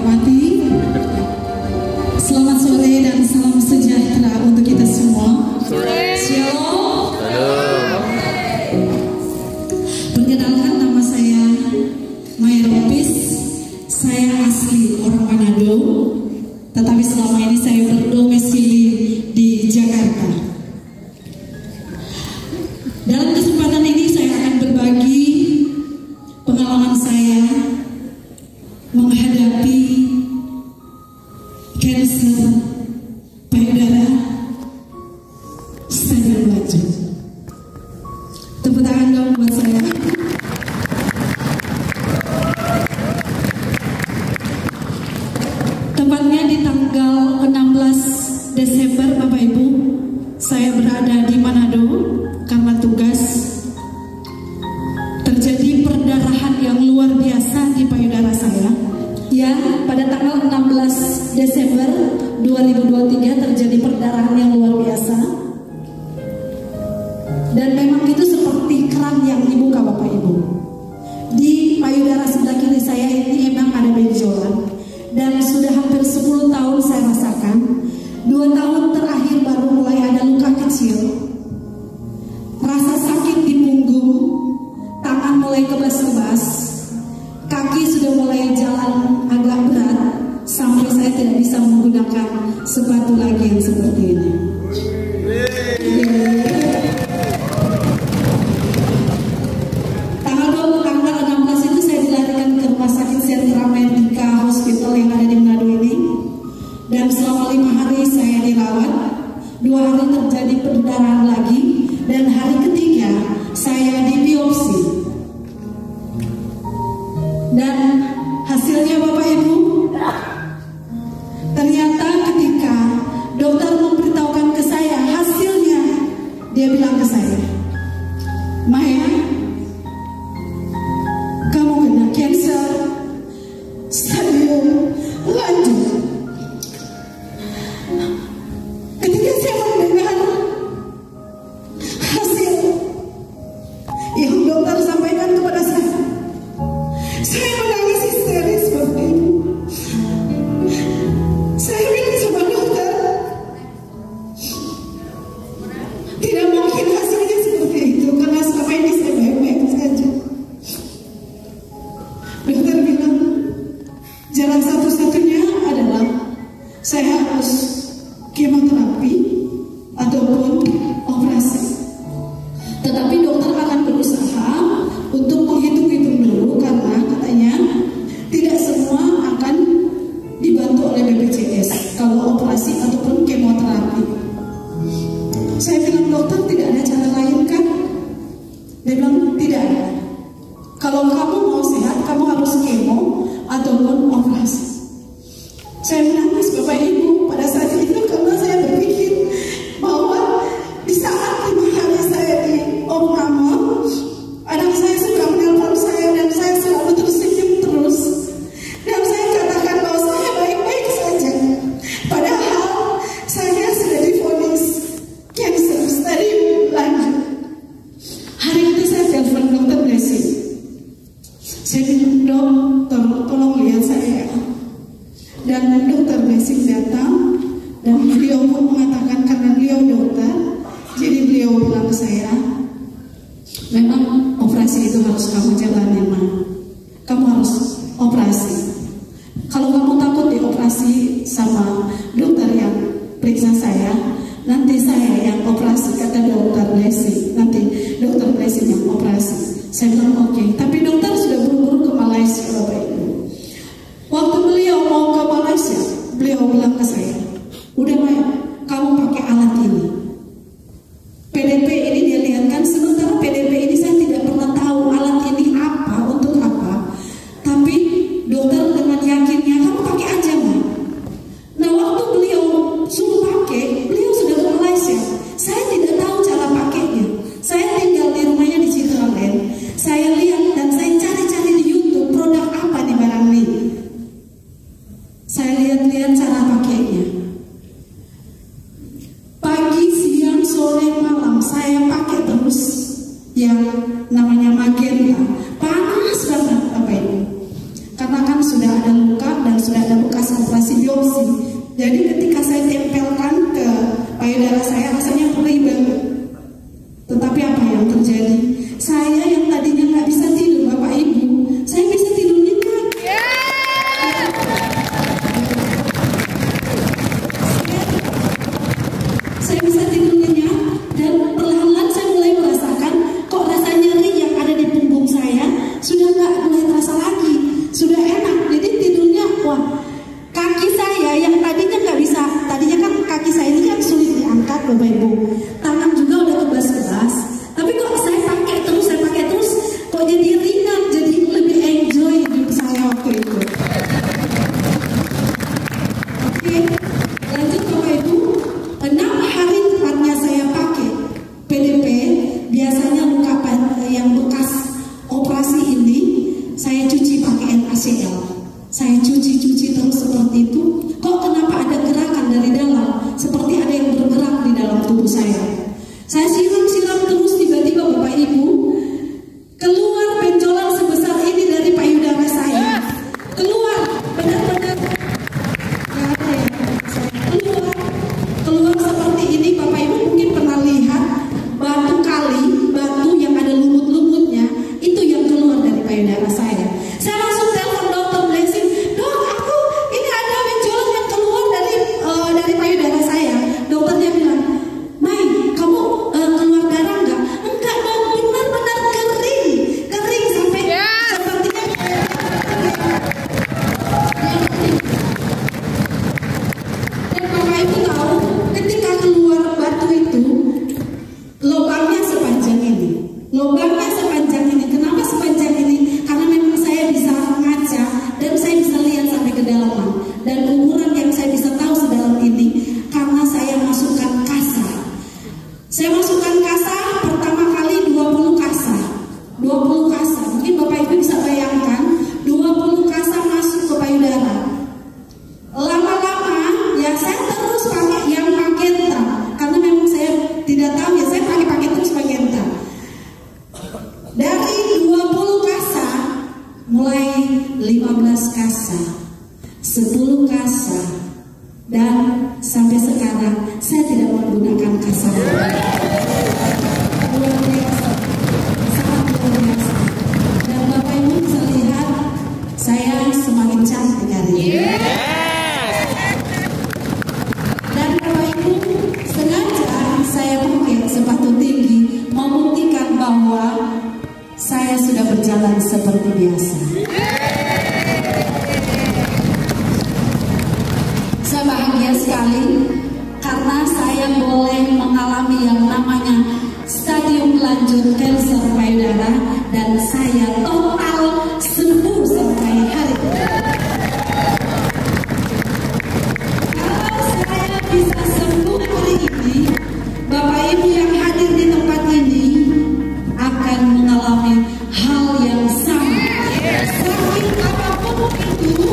hormati, selamat sore dan salam sejahtera untuk kita semua. Shalom. Perkenalkan, nama saya Maya Ropis. Saya asli orang Manado, tetapi selama ini saya berdomisili di Jakarta. Dalam kesempatan ini saya akan berbagi pengalaman saya menghadapi kanker payudara stadium lanjut. Tepuk tangan dong buat saya. Tepatnya di tanggal 16 Desember, Bapak Ibu, saya berada di Manado karena tugas. Terjadi perdarahan yang luar biasa di payudara saya. Ya, pada tanggal 16 Desember 2023 terjadi perdarahan yang luar biasa. Dan memang itu seperti keran yang dibuka, Bapak Ibu. Di payudara sebelah kiri saya ini memang ada benjolan. Dan sudah hampir 10 tahun saya rasakan. 2 tahun terakhir baru mulai ada luka kecil. Rasa sakit di punggung, tangan mulai kebas-kebas, kaki sudah mulai jalan agak berat, sampai saya tidak bisa menggunakan sepatu lagi yang seperti ini. Tanggal 16 itu saya dilarikan ke rumah sakit Sentra Medica Hospital yang ada di Manado ini. Dan selama 5 hari saya dirawat. 2 hari terjadi perdarahan lagi. Dan hari ketiga saya dibiopsi. Dan hasilnya, Bapak Ibu, ternyata ketika dokter memberitahukan ke saya hasilnya, dia bilang ke saya, Maya, kamu kena kanker stadium lanjut. Ketika saya mendengar hasil yang dokter sampaikan kepada saya menangis histeris, Bapak Ibu. Saya bilang sama dokter, tidak mungkin hasilnya seperti itu, karena selama ini saya baik-baik saja. Dokter bilang, jalan satu-satunya adalah saya harus kemoterapi ataupun operasi. Tetapi dokter akan berusaha untuk menghitung-hitung dulu, karena katanya tidak semua akan dibantu oleh BPJS kalau operasi ataupun kemoterapi. Saya bilang, dokter, tidak ada cara lain kan? Dia bilang, tidak ada. Kalau kamu mau sehat, kamu harus kemo ataupun operasi. Saya menangis, Bapak Ibu, pada saat itu, karena saya berpikir bahwa di saat 5 hari saya di opname, anak saya suka menelpon saya dan saya selalu tersenyum terus. Dan saya katakan bahwa saya baik-baik saja. Padahal saya sudah divonis kanker stadium lanjut. Hari itu saya telepon Dokter Blessing. Saya bilang, Dok, tolong lihat saya. Dan Dokter Blessing datang dan beliau pun mengatakan, karena beliau dokter, jadi beliau bilang ke saya, memang operasi itu harus kamu jalani, Ma. Kamu harus operasi. Kalau kamu takut dioperasi sama dokter yang periksa saya, nanti saya yang operasi, kata Dokter Blessing. Nanti Dokter Blessing yang operasi. Saya bilang oke. Tapi dokter sudah buru-buru ke Malaysia, Bapak Ibu. Waktu beliau mau ke Malaysia, beliau bilang ke saya, udah Maya, kamu pakai alat ini. PDP ini dia lihatkan, sementara PDP ini saya tidak pernah tahu alat ini apa, untuk apa. Tapi dokter dengan yakinnya, kamu pakai aja, Ma. Nah, waktu beliau suruh pakai, beliau sudah ke Malaysia. Saya tidak tahu cara pakainya. Saya tinggal di rumahnya di Citraland. Saya lihat dan saya cari-cari di YouTube produk apa di barang ini. Saya lihat Jadi ketika saya tempelkan ke payudara saya, rasanya perih banget. Tetapi apa yang terjadi? Saya yang tadinya nggak bisa tidur, Bapak Ibu, saya bisa tidur nyenyak. Saya bisa tidur nyenyak, dan perlahan-lahan saya mulai merasakan kok rasa nyeri yang ada di punggung saya sudah nggak mulai terasa lagi, sudah enak. Jadi tidurnya, wah, kaki saya yang tadinya nggak bisa, tadinya kan kaki saya ini kan sulit diangkat, Bapak Ibu, tangan juga udah kebas-kebas, tapi kok saya pakai terus, kok jadi ringan, jadi lebih enjoy hidup saya waktu itu. Oke, lanjut Bapak Ibu. 6 hari tepatnya saya pakai PDP. Biasanya luka yang bekas operasi ini saya cuci pakai NaCl. Saya cuci terus seperti itu. Kok kenapa ada gerakan dari dalam? Seperti ada yang bergerak di dalam tubuh saya. Saya siram terus, tiba-tiba Bapak Ibu, keluar benjolan sebesar ini dari payudara saya. Keluar, benar-benar nggak ada yang saya keluar seperti ini. Bapak Ibu mungkin pernah lihat batu yang ada lumut-lumutnya, itu yang keluar dari payudara saya. Saya langsung telepon dokter Blessing, dok, aku ini ada benjolan yang keluar dari payudara saya. Dokternya bilang, Mai, kamu keluar darah enggak? Enggak dok, benar-benar kering sampai sepertinya dan Bapak Ibu tahu, ketika keluar batu itu lubangnya sepanjang ini. Kenapa sepanjang ini? Karena memang saya bisa ngaca dan saya bisa lihat sampai ke dalaman. Dan ukuran yang saya bisa tahu sedalam ini karena saya masukkan kasa. Saya masukkan kasa pertama kali 20 kasa. 20 kasa. Mungkin Bapak Ibu bisa bayangkan 20 kasa masuk ke payudara. Lama-lama ya saya terus pakai yang magenta karena memang saya tidak tahu ya, saya pakai terus magenta. Dari 20 kasa mulai 15 kasa, 10 kasa, dan sampai sekarang saya tidak menggunakan kasa. Luar biasa, sangat luar biasa. Dan Bapak Ibu bisa lihat saya semakin cantik hari ini. Dan Bapak Ibu, sengaja saya pakai sepatu tinggi membuktikan bahwa saya sudah berjalan seperti biasa. Saya bahagia sekali karena saya boleh mengalami yang namanya stadium lanjut kanker payudara dan saya total sembuh sampai hari ini. Kalau saya bisa sembuh hari ini, Bapak Ibu yang hadir di tempat ini akan mengalami hal yang sama. Sakit apapun itu,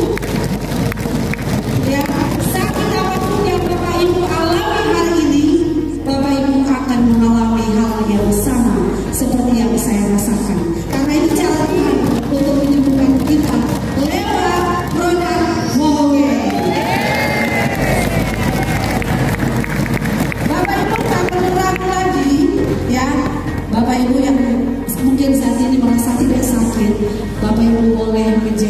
ya, sakit apapun yang Bapak Ibu alami hari ini, Bapak Ibu akan mengalami hal yang sama seperti yang saya rasakan. Karena ini cara Tuhan untuk menyembuhkan kita lewat produk Hoge. Bapak Ibu tak perlu ragu lagi, ya. Bapak Ibu yang mungkin saat ini merasa tidak sakit, Bapak Ibu boleh menjadi